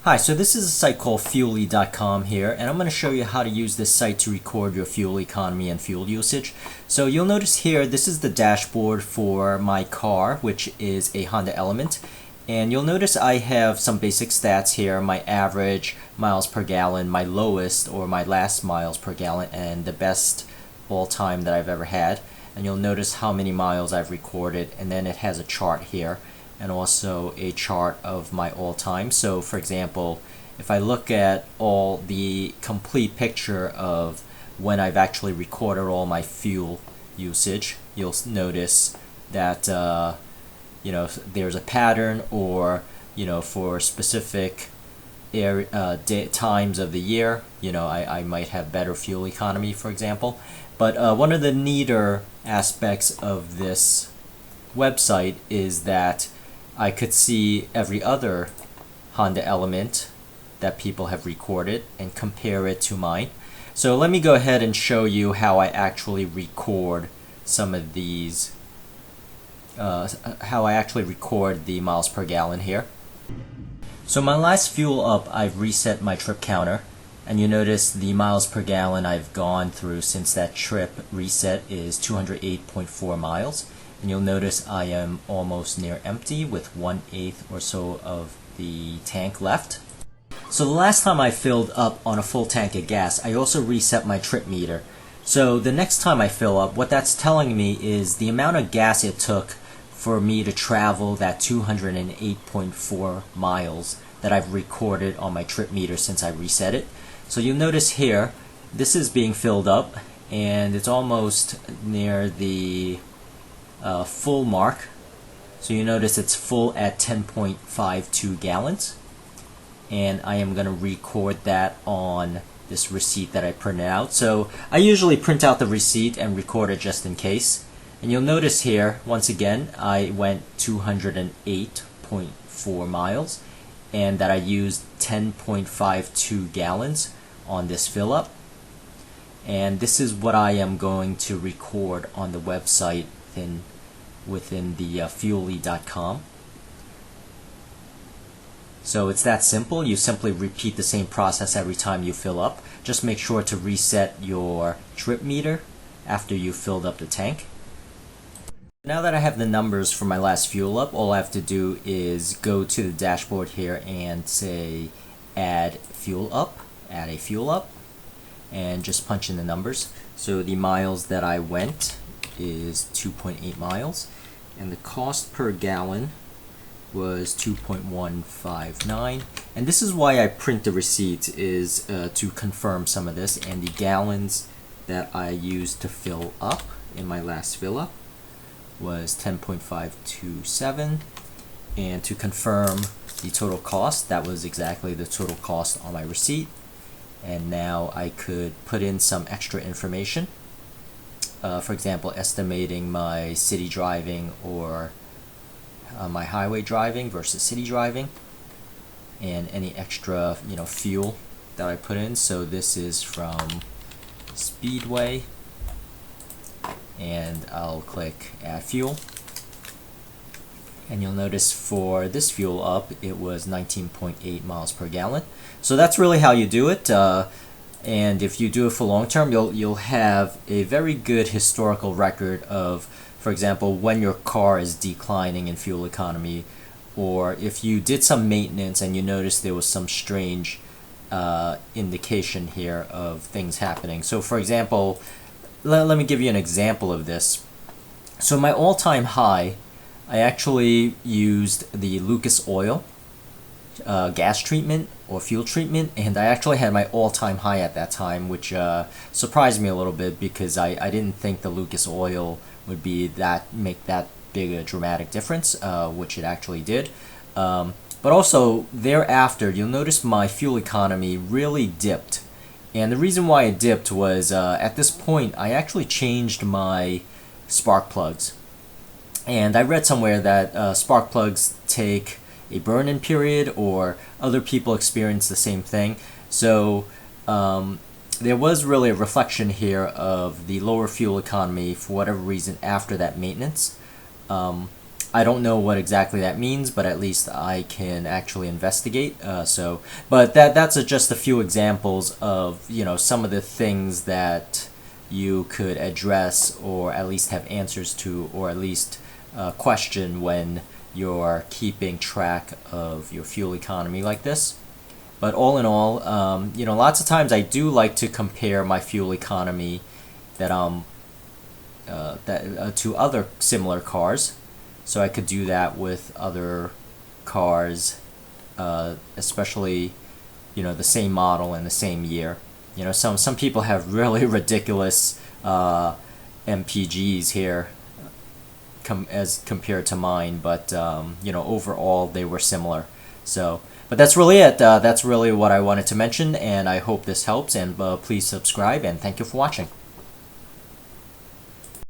Hi, so this is a site called Fuely.com here, and I'm going to show you how to use this site to record your fuel economy and fuel usage. So you'll notice here, this is the dashboard for my car, which is a Honda Element. And you'll notice I have some basic stats here, my average miles per gallon, my lowest or my last miles per gallon, and the best all time that I've ever had. And you'll notice how many miles I've recorded, and then it has a chart here and also a chart of my all-time. So for example, if I look at all the complete picture of when I've actually recorded all my fuel usage, you'll notice that there's a pattern, or for specific times of the year, I might have better fuel economy, for example. But one of the neater aspects of this website is that I could see every other Honda Element that people have recorded and compare it to mine. So let me go ahead and show you how I actually record some of these, how I actually record the miles per gallon here. So my last fuel up, I've reset my trip counter, and you notice the miles per gallon I've gone through since that trip reset is 208.4 miles. And you'll notice I am almost near empty with 1/8 or so of the tank left. So the last time I filled up on a full tank of gas, I also reset my trip meter. So the next time I fill up, what that's telling me is the amount of gas it took for me to travel that 208.4 miles that I've recorded on my trip meter since I reset it. So you'll notice here, this is being filled up, and it's almost near the full mark. So you notice it's full at 10.52 gallons, and I am going to record that on this receipt that I printed out. So I usually print out the receipt and record it just in case. And you'll notice here, once again, I went 208.4 miles, and that I used 10.52 gallons on this fill up. And this is what I am going to record on the website within the Fuely.com. So it's that simple. You simply repeat the same process every time you fill up. Just make sure to reset your trip meter after you filled up the tank. Now that I have the numbers for my last fuel up, all I have to do is go to the dashboard here and say add fuel up, add a fuel up, and just punch in the numbers. So the miles that I went is 2.8 miles, and the cost per gallon was 2.159. And this is why I print the receipts, is to confirm some of this. And the gallons that I used to fill up in my last fill up was 10.527, and to confirm the total cost, that was exactly the total cost on my receipt. And now I could put in some extra information. For example, estimating my city driving or my highway driving versus city driving, and any extra fuel that I put in. So this is from Speedway, and I'll click add fuel, and you'll notice for this fuel up it was 19.8 miles per gallon. So that's really how you do it. And if you do it for long term, you'll have a very good historical record of, for example, when your car is declining in fuel economy, or if you did some maintenance and you noticed there was some strange indication here of things happening. So for example, let me give you an example of this. So my all-time high, I actually used the Lucas Oil gas treatment or fuel treatment, and I actually had my all-time high at that time, which surprised me a little bit, because I didn't think the Lucas Oil would make that big a dramatic difference, which it actually did. But also thereafter, you'll notice my fuel economy really dipped, and the reason why it dipped was at this point I actually changed my spark plugs, and I read somewhere that spark plugs take a burn-in period, or other people experience the same thing. So there was really a reflection here of the lower fuel economy for whatever reason after that maintenance. I don't know what exactly that means, but at least I can actually investigate. But that's just a few examples of, some of the things that you could address, or at least have answers to, or at least question when you're keeping track of your fuel economy like this. But all in all, lots of times I do like to compare my fuel economy that to other similar cars. So I could do that with other cars, especially, the same model and the same year. Some people have really ridiculous MPGs here, as compared to mine, but overall they were similar. But that's really it. That's really what I wanted to mention, and I hope this helps. And please subscribe, and thank you for watching.